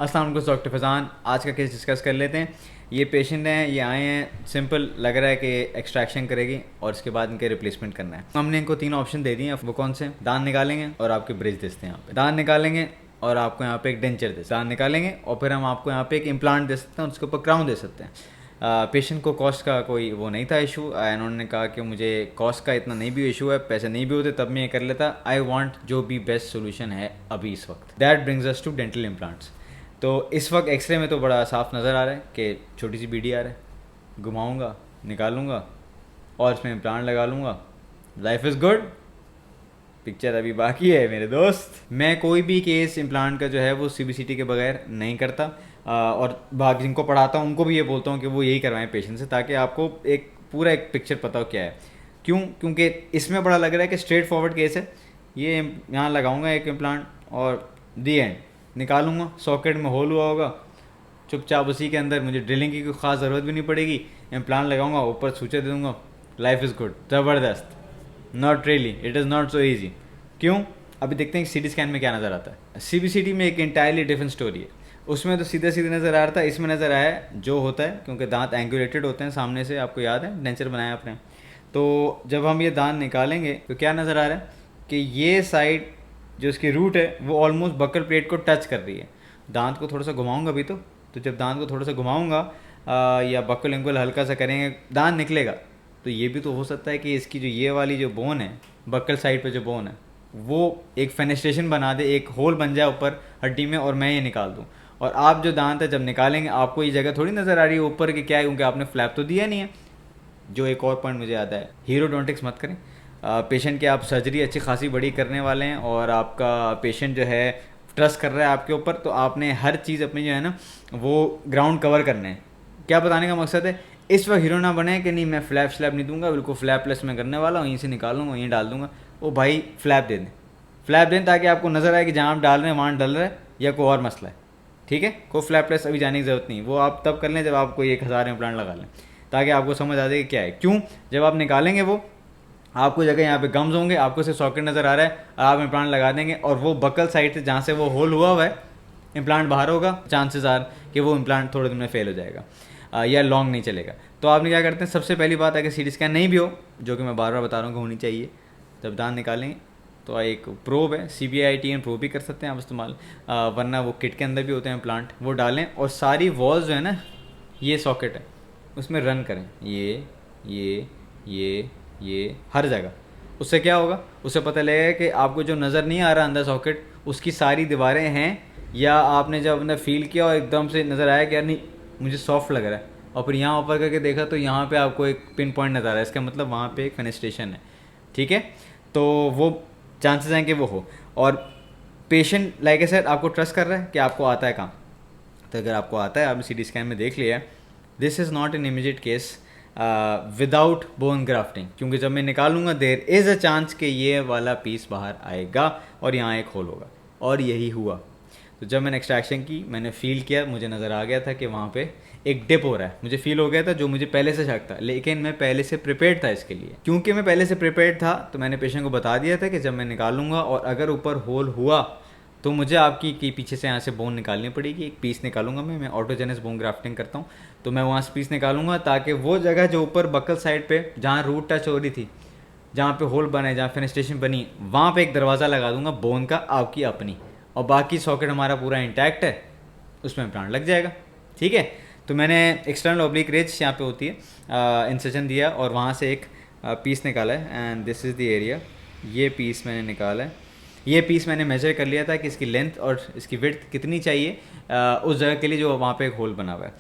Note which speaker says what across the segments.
Speaker 1: अस्सलाम वालेकुम डॉक्टर फैज़ान। आज का केस डिस्कस कर लेते हैं। ये पेशेंट हैं, ये आए हैं, सिंपल लग रहा है कि एक्सट्रैक्शन करेगी और इसके बाद इनके रिप्लेसमेंट करना है। हमने इनको 3 ऑप्शन दे दिए हैं। वो कौन से? दांत निकालेंगे और आपके ब्रिज देते हैं। यहाँ पे दांत निकालेंगे और आपको यहाँ पे एक डेंचर दे, दांत निकालेंगे और फिर हम आपको यहाँ पे एक इम्प्लांट दे सकते हैं और उसके ऊपर क्राउन दे सकते हैं। पेशेंट को कॉस्ट का कोई वो नहीं था इशू। इन्होंने कहा कि मुझे कॉस्ट का इतना नहीं भी इशू है, पैसे नहीं भी होते तब मैं ये कर लेता। आई वांट जो भी बेस्ट सोल्यूशन है अभी इस वक्त। That brings us to dental implants. तो इस वक्त एक्सरे में तो बड़ा साफ नज़र आ रहा है कि छोटी सी बीडी आ रहा है। घुमाऊँगा, निकालूंगा और इसमें इम्प्लांट लगा लूँगा। Life is good. पिक्चर अभी बाकी है मेरे दोस्त। मैं कोई भी केस इम्प्लांट का जो है वो CBCT के बगैर नहीं करता। और बाकी जिनको पढ़ाता हूँ उनको भी ये बोलता हूँ कि वो यही करवाएं पेशेंट से, ताकि आपको एक पूरा एक पिक्चर पता हो क्या है। क्यों? क्योंकि इसमें बड़ा लग रहा है कि स्ट्रेट फॉरवर्ड केस है। ये यहाँ लगाऊंगा एक इम्प्लांट और दी एंड निकालूंगा। सॉकेट में होल हुआ होगा, चुपचाप उसी के अंदर मुझे ड्रिलिंग की कोई ख़ास ज़रूरत भी नहीं पड़ेगी। इम्प्लांट लगाऊंगा, ऊपर सूचे दे दूँगा। Life is good. ज़बरदस्त। Not really, it is not so easy. क्यों? अभी देखते हैं कि CT स्कैन में क्या नज़र आता है। CBCT में एक इंटायरली डिफरेंट स्टोरी है। उसमें तो सीधे सीधे नज़र आ रहा था, इसमें नज़र आया जो होता है, क्योंकि दांत एंगुलेटेड होते हैं सामने से। आपको याद है डेंचर बनाया आपने। तो जब हम ये दांत निकालेंगे तो क्या नज़र आ रहा है कि ये साइड जो इसकी रूट है वो ऑलमोस्ट बकल प्लेट को टच कर रही है। दांत को थोड़ा सा घुमाऊंगा भी तो जब दांत को थोड़ा सा घुमाऊंगा या बकल एंगल हल्का सा करेंगे, दांत निकलेगा। तो ये भी तो हो सकता है कि इसकी जो ये वाली जो बोन है, बकल साइड पे जो बोन है, वो एक फेनेस्ट्रेशन बना दे, एक होल बन जाए ऊपर हड्डी में और मैं ये निकाल दूँ। और आप जो दांत है जब निकालेंगे आपको ये जगह थोड़ी नज़र आ रही है ऊपर की, क्या है, क्योंकि आपने फ्लैप तो दिया नहीं है। जो एक और पॉइंट मुझे याद है, हीरोडोंटिक्स मत करें। पेशेंट की आप सर्जरी अच्छी खासी बड़ी करने वाले हैं और आपका पेशेंट जो है ट्रस्ट कर रहा है आपके ऊपर, तो आपने हर चीज़ अपनी जो है ना वो ग्राउंड कवर करने हैं। क्या बताने का मकसद है, इस वक्त हीरो ना बने कि नहीं मैं फ्लैप स्लैप नहीं दूंगा, बिल्कुल फ्लैपलेस में करने वाला हूँ, यहीं से निकालूंगा, यहीं डाल दूंगा। वो भाई फ्लैप दे दें, फ्लैप दें, ताकि आपको नज़र आए कि जहाँ आप डाल रहे हैं वहाँ डल रहा है या कोई और मसला है। ठीक है, कोई फ्लैपलेस अभी जाने की ज़रूरत नहीं। वो आप तब कर लें जब आप कोई 1000 इम्प्लांट लगा लें, ताकि आपको समझ आ जाए कि क्या है। क्यों? जब आप निकालेंगे वो आपको जगह यहाँ पे गम्स होंगे, आपको सिर्फ सॉकेट नज़र आ रहा है, आप इम्प्लांट लगा देंगे और वो बकल साइड से जहाँ से वो होल हुआ हुआ है इम्प्लांट बाहर होगा, चांसेस आर कि वो इम्प्लांट थोड़े दिन में फेल हो जाएगा या लॉन्ग नहीं चलेगा। तो आपने क्या करते हैं, सबसे पहली बात अगर CT स्कैन नहीं भी हो, जो कि मैं बार बार बता रहा हूँ कि होनी चाहिए, जब दांत निकालेंगे तो एक प्रोब है, CBITN प्रोब भी कर सकते हैं आप इस्तेमाल, वरना वो किट के अंदर भी होते हैं प्लांट, वो डालें और सारी वॉल्स जो है ना, ये सॉकेट है उसमें रन करें, ये हर जगह। उससे क्या होगा, उससे पता लगेगा कि आपको जो नज़र नहीं आ रहा अंदर सॉकेट, उसकी सारी दीवारें हैं, या आपने जब अंदर फील किया और एकदम से नज़र आया कि यार नहीं मुझे सॉफ्ट लग रहा है, और फिर यहाँ ऊपर करके देखा तो यहाँ पे आपको एक पिन पॉइंट नज़र आ रहा है, इसका मतलब वहाँ पे एक फेनेस्ट्रेशन है। ठीक है, तो वो चांसेस हैं कि वो हो। और पेशेंट लाइक ए सर आपको ट्रस्ट कर रहा है कि आपको आता है काम। तो अगर आपको आता है, आपने CT स्कैन में देख लिया है, this is not an immediate case without bone grafting, क्योंकि जब मैं निकालूंगा देयर इज़ अ चांस कि ये वाला पीस बाहर आएगा और यहाँ एक होल होगा, और यही हुआ। तो जब मैंने एक्सट्रैक्शन की, मैंने फील किया, मुझे नज़र आ गया था कि वहाँ पे एक डिप हो रहा है। मुझे फील हो गया था, जो मुझे पहले से शक था, लेकिन मैं पहले से प्रिपेयर्ड था इसके लिए। क्योंकि मैं पहले से प्रिपेयर्ड था तो मैंने पेशेंट को बता दिया था कि जब मैं निकालूंगा और अगर ऊपर होल हुआ तो मुझे आपकी की पीछे से यहाँ से बोन निकालनी पड़ेगी, एक पीस निकालूंगा मैं ऑटोजेनस बोन ग्राफ्टिंग करता हूँ, तो मैं वहाँ से पीस निकालूंगा, ताकि वो जगह जो ऊपर बकल साइड पे जहाँ रूट टच हो रही थी, जहाँ पे होल बना है, जहाँ फेनेस्ट्रेशन बनी, वहाँ पे एक दरवाज़ा लगा दूंगा बोन का आपकी अपनी, और बाकी सॉकेट हमारा पूरा इंटैक्ट है, उसमें प्लांट लग जाएगा। ठीक है, तो मैंने एक्सटर्नल ऑब्लिक रेज यहाँ पे होती है, इंसेशन दिया और वहाँ से एक पीस निकाला है, and this is the area. ये पीस मैंने निकाला है, ये पीस मैंने मेजर कर लिया था कि इसकी लेंथ और इसकी विड्थ कितनी चाहिए उस जगह के लिए जो वहाँ पे एक होल बना हुआ है,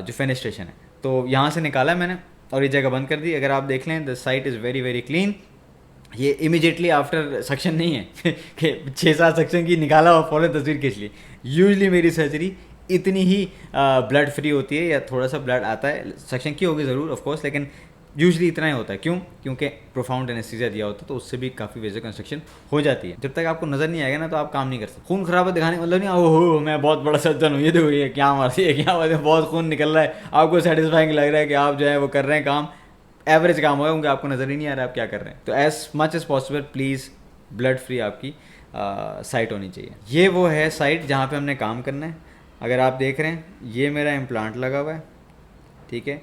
Speaker 1: जो फेनेस्ट्रेशन है। तो यहाँ से निकाला है मैंने और ये जगह बंद कर दी। अगर आप देख लें, the site is very very clean. ये इमीडिएटली आफ्टर सक्शन नहीं है कि 6-7 सक्शन की निकाला और फ़ौरन तस्वीर खींच ली। यूजली मेरी सर्जरी इतनी ही ब्लड फ्री होती है, या थोड़ा सा ब्लड आता है, सक्शन की होगी ज़रूर ऑफ कोर्स, लेकिन यूजली इतना ही होता है। क्यों? क्योंकि प्रोफाउंड एनेस्थीसिया दिया होता है, तो उससे भी काफ़ी वेजर कंस्ट्रक्शन हो जाती है। जब तक आपको नज़र नहीं आएगा ना, तो आप काम नहीं कर सकते। खून खराबा दिखाने का मतलब नहीं ओहो मैं बहुत बड़ा सर्जन हूँ, ये देखो ये क्या मारती है, क्या बात है, बहुत खून निकल रहा है, आपको सेटिस्फाइंग लग रहा है कि आप जो है वो कर रहे हैं काम, एवरेज काम होगा, क्योंकि आपको नज़र ही नहीं आ रहा है आप क्या कर रहे हैं। तो as much as possible please blood free आपकी साइट होनी चाहिए। ये वो है साइट जहाँ पे हमने काम करना है। अगर आप देख रहे हैं ये मेरा इम्प्लांट लगा हुआ है, ठीक है।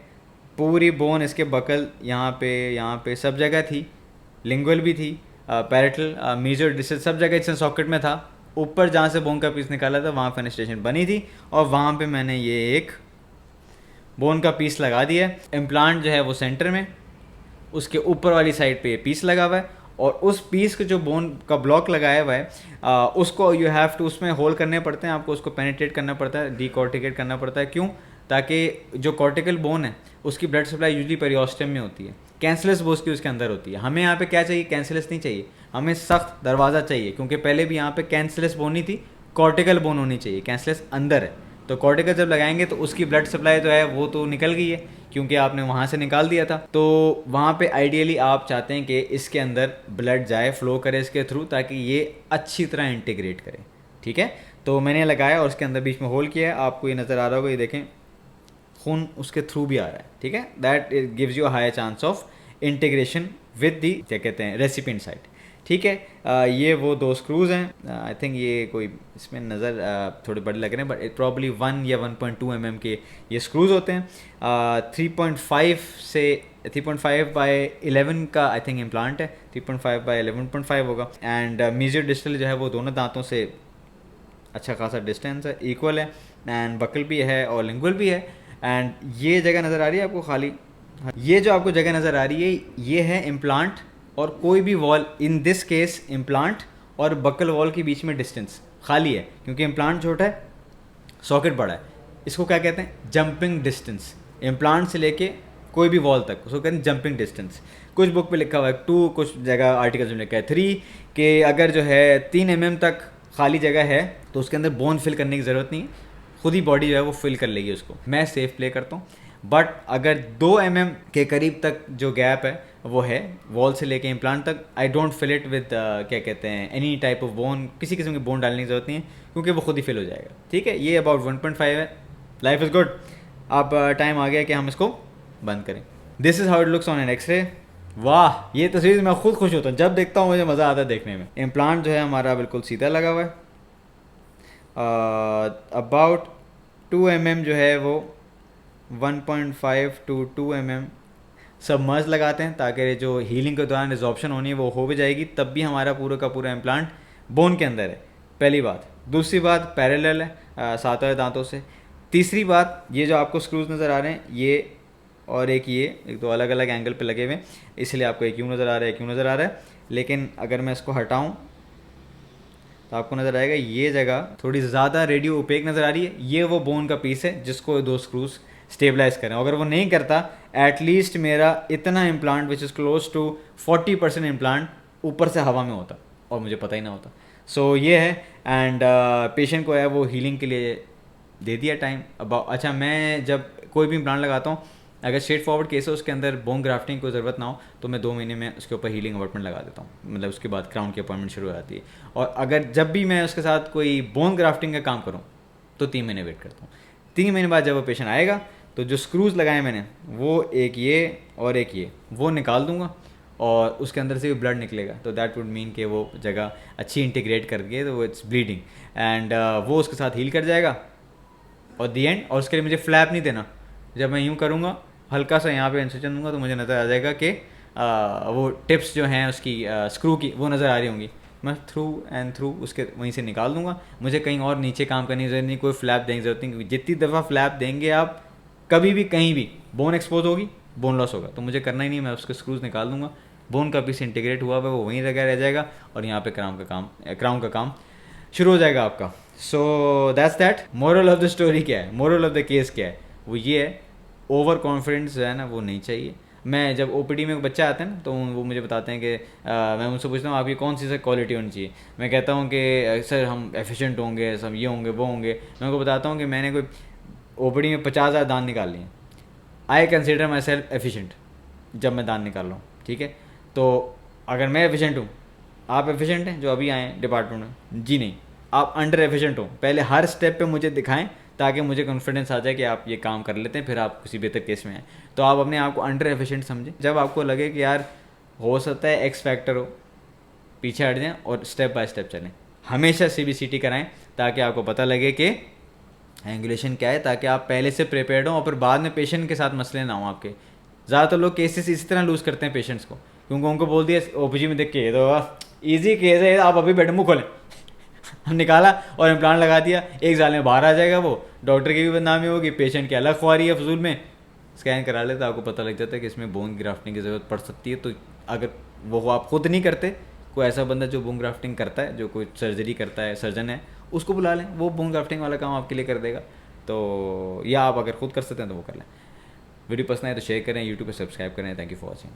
Speaker 1: पूरी बोन इसके बकल यहाँ पे सब जगह थी, लिंगुअल भी थी, पैरेटल मेजर डिस्टल सब जगह इसने सॉकेट में था। ऊपर जहाँ से बोन का पीस निकाला था वहाँ फेनेस्ट्रेशन बनी थी और वहाँ पे मैंने ये एक बोन का पीस लगा दिया है। इम्प्लांट जो है वो सेंटर में, उसके ऊपर वाली साइड पे ये पीस लगा हुआ है और उस पीस के जो बोन का ब्लॉक लगाया हुआ है उसको यू हैव टू उसमें होल करने पड़ते हैं, आपको उसको पेनिट्रेट करना पड़ता है, डीकॉर्टिकेट करना पड़ता है। क्यों? ताकि जो कॉर्टिकल बोन है उसकी ब्लड सप्लाई यूजली पेरियोस्टम में होती है, कैंसलस बोस की उसके अंदर होती है। हमें यहाँ पे क्या चाहिए? कैंसलस नहीं चाहिए, हमें सख्त दरवाज़ा चाहिए, क्योंकि पहले भी यहाँ पे कैंसलस बोन नहीं थी, कॉर्टिकल बोन होनी चाहिए। कैंसलस अंदर है तो कॉर्टिकल जब लगाएंगे तो उसकी ब्लड सप्लाई जो है वो तो निकल गई है क्योंकि आपने वहाँ से निकाल दिया था। तो वहाँ पे आइडियली आप चाहते हैं कि इसके अंदर ब्लड जाए, फ्लो करे इसके थ्रू, ताकि ये अच्छी तरह इंटीग्रेट करे, ठीक है। तो मैंने लगाया और उसके अंदर बीच में होल किया है, आपको ये नज़र आ रहा होगा, ये देखें खून उसके थ्रू भी आ रहा है, ठीक है। That gives you a higher chance of integration with the क्या कहते हैं रेसिपिएंट साइट, ठीक है। ये वो 2 स्क्रूज़ हैं। आई थिंक ये कोई इसमें नज़र थोड़े बड़े लग रहे हैं, बट प्रॉब्ली 1 या 1.2 mm के ये स्क्रूज़ होते हैं। 3.5 से 3.5 बाय 11 का आई थिंक इम्प्लांट है, 3.5 बाय 11.5 होगा। एंड मीजर डिस्टल जो है वो दोनों दांतों से अच्छा खासा डिस्टेंस है, इक्वल है, एंड बकल भी है और लिंगुअल भी है। एंड ये जगह नज़र आ रही है आपको खाली, ये जो आपको जगह नज़र आ रही है ये है इम्प्लांट और कोई भी wall, in this case implant और बकल वॉल के बीच में डिस्टेंस खाली है, क्योंकि इम्प्लांट छोटा है, सॉकेट बड़ा है। इसको क्या कहते हैं? Jumping distance. इम्प्लांट से लेके कोई भी वॉल तक उसको कहते हैं जंपिंग डिस्टेंस। कुछ बुक पे लिखा हुआ है 2, कुछ जगह आर्टिकल्स में लिखा है 3, कि अगर जो है 3 mm तक खाली जगह है तो उसके अंदर बोन फिल करने की ज़रूरत नहीं है, खुद ही बॉडी जो है वो फिल कर लेगी उसको। मैं सेफ प्ले करता हूँ। बट अगर 2 mm के करीब तक जो गैप है वो है वॉल से लेके इम्प्लांट तक, I don't fill it with क्या कहते हैं एनी टाइप ऑफ बोन, किसी किस्म की बोन डालने की ज़रूरत नहीं है, क्योंकि वो खुद ही फिल हो जाएगा, ठीक है। ये अबाउट 1.5 है। Life is good. अब टाइम आ गया कि हम इसको बंद करें। This is how it looks on an X-ray. वाह, ये तस्वीर मैं खुद खुश होता हूँ जब देखता हूँ, मुझे मज़ा आता है देखने में। इम्प्लांट जो है हमारा बिल्कुल सीधा लगा हुआ है। अबाउट 2 mm जो है वो 1.5 to 2 mm सबमर्ज लगाते हैं, ताकि जो हीलिंग के दौरान रिजॉर्प्शन होनी है वो हो भी जाएगी, तब भी हमारा पूरा का पूरा इम्प्लांट बोन के अंदर है। पहली बात। दूसरी बात, पैरेलल है 7 वाले दांतों से। तीसरी बात, ये जो आपको स्क्रूज नज़र आ रहे हैं ये और एक ये, एक तो अलग अलग एंगल पे लगे हुए हैं, इसलिए आपको एक यूँ नज़र आ रहा है, एक यूँ नज़र आ रहा है। लेकिन अगर मैं इसको हटाऊँ तो आपको नज़र आएगा ये जगह थोड़ी ज़्यादा रेडियो ओपेक नज़र आ रही है। ये वो बोन का पीस है जिसको 2 स्क्रूज स्टेबलाइज करें। अगर वो नहीं करता, एटलीस्ट मेरा इतना implant which is close to 40% implant ऊपर से हवा में होता और मुझे पता ही ना होता। सो ये है। एंड पेशेंट को है वो हीलिंग के लिए दे दिया टाइम। अब अच्छा, मैं जब कोई भी इम्प्लांट लगाता हूँ, अगर स्ट्रेट फॉरवर्ड केस है उसके अंदर बोन ग्राफ्टिंग की ज़रूरत ना हो तो मैं 2 महीने में उसके ऊपर हीलिंग अपॉइंटमेंट लगा देता हूँ, मतलब उसके बाद क्राउन की अपॉइंटमेंट शुरू हो जाती है। और अगर जब भी मैं उसके साथ कोई बोन ग्राफ्टिंग का काम करूँ तो 3 महीने वेट करता हूँ। 3 महीने बाद जब वो पेशेंट आएगा तो जो स्क्रूज़ लगाए मैंने वो एक ये और एक ये वो निकाल दूँगा और उसके अंदर से भी ब्लड निकलेगा, तो दैट वुड मीन कि वो जगह अच्छी इंटीग्रेट कर गई, तो वो इट्स ब्लीडिंग एंड वो उसके साथ हील कर जाएगा और दी एंड। और उसके लिए मुझे फ्लैप नहीं देना। जब मैं यूँ करूँगा, हल्का सा यहाँ पे इंसर्शन दूंगा तो मुझे नज़र आ जाएगा कि वो टिप्स जो हैं उसकी स्क्रू की वो नज़र आ रही होंगी। मैं थ्रू एंड थ्रू उसके वहीं से निकाल दूंगा। मुझे कहीं और नीचे काम करने की ज़रूरत नहीं, कोई फ्लैप देने की ज़रूरत नहीं, क्योंकि जितनी दफ़ा फ्लैप देंगे आप कभी भी कहीं भी बोन एक्सपोज होगी, बोन लॉस होगा, तो मुझे करना ही नहीं। मैं उसके स्क्रूज निकाल दूंगा, बोन का पीस इंटीग्रेट हुआ है वो वहीं रह जाएगा और यहाँ पे क्राउन का काम शुरू हो जाएगा आपका। So that's that. Moral of the story क्या है, मोरल ऑफ द केस क्या है, वो ये है ओवर कॉन्फिडेंस जो है ना वो नहीं चाहिए। मैं जब ओपीडी में बच्चा आता है ना तो वो मुझे बताते हैं कि मैं उनसे पूछता हूँ आपकी कौन सी सर क्वालिटी होनी चाहिए। मैं कहता हूँ कि सर हम एफिशिएंट होंगे, सब ये होंगे वो होंगे। मैं उनको बताता हूँ कि मैंने कोई ओपीडी में 50,000 दान निकाल लिए, I consider my self efficient जब मैं दान निकाल रहा हूँ, ठीक है। तो अगर मैं एफिशिएंट हूँ, आप एफिशिएंट हैं जो अभी आए हैं डिपार्टमेंट में? जी नहीं, आप अंडर एफिशिएंट हो। पहले हर स्टेप पे मुझे दिखाएं ताकि मुझे कॉन्फिडेंस आ जाए कि आप ये काम कर लेते हैं, फिर आप किसी बेहतर केस में हैं। तो आप अपने आप को अंडर एफिशिएंट समझें। जब आपको लगे कि यार हो सकता है एक्स फैक्टर हो, पीछे हट जाएं और स्टेप बाय स्टेप चलें। हमेशा CBCT कराएं ताकि आपको पता लगे कि एंगुलेशन क्या है, ताकि आप पहले से प्रिपेयर्ड हो और फिर बाद में पेशेंट के साथ मसले ना हो आपके। ज़्यादातर लोग केसेस इस तरह लूज़ करते हैं पेशेंट्स को, क्योंकि उनको बोल दिया OPG में देख के ये तो ईजी केस है, आप अभी बेड मुँह खोलें निकाला और इम्प्लांट लगा दिया, 1 साल में बाहर आ जाएगा वो, डॉक्टर की भी बदनामी होगी, पेशेंट की अलग ख्वारी है फजूल में। स्कैन करा ले तो आपको पता लग जाता है कि इसमें बोन ग्राफ्टिंग की ज़रूरत पड़ सकती है। तो अगर वो आप खुद नहीं करते, कोई ऐसा बंदा जो बोन ग्राफ्टिंग करता है, जो कोई सर्जरी करता है, सर्जन है, उसको बुला लें, वो बोन ग्राफ्टिंग वाला काम आपके लिए कर देगा। तो या आप अगर खुद कर सकते हैं तो वो कर लें। वीडियो पसंद आए तो शेयर करें, यूट्यूब पर सब्सक्राइब करें। Thank you for watching.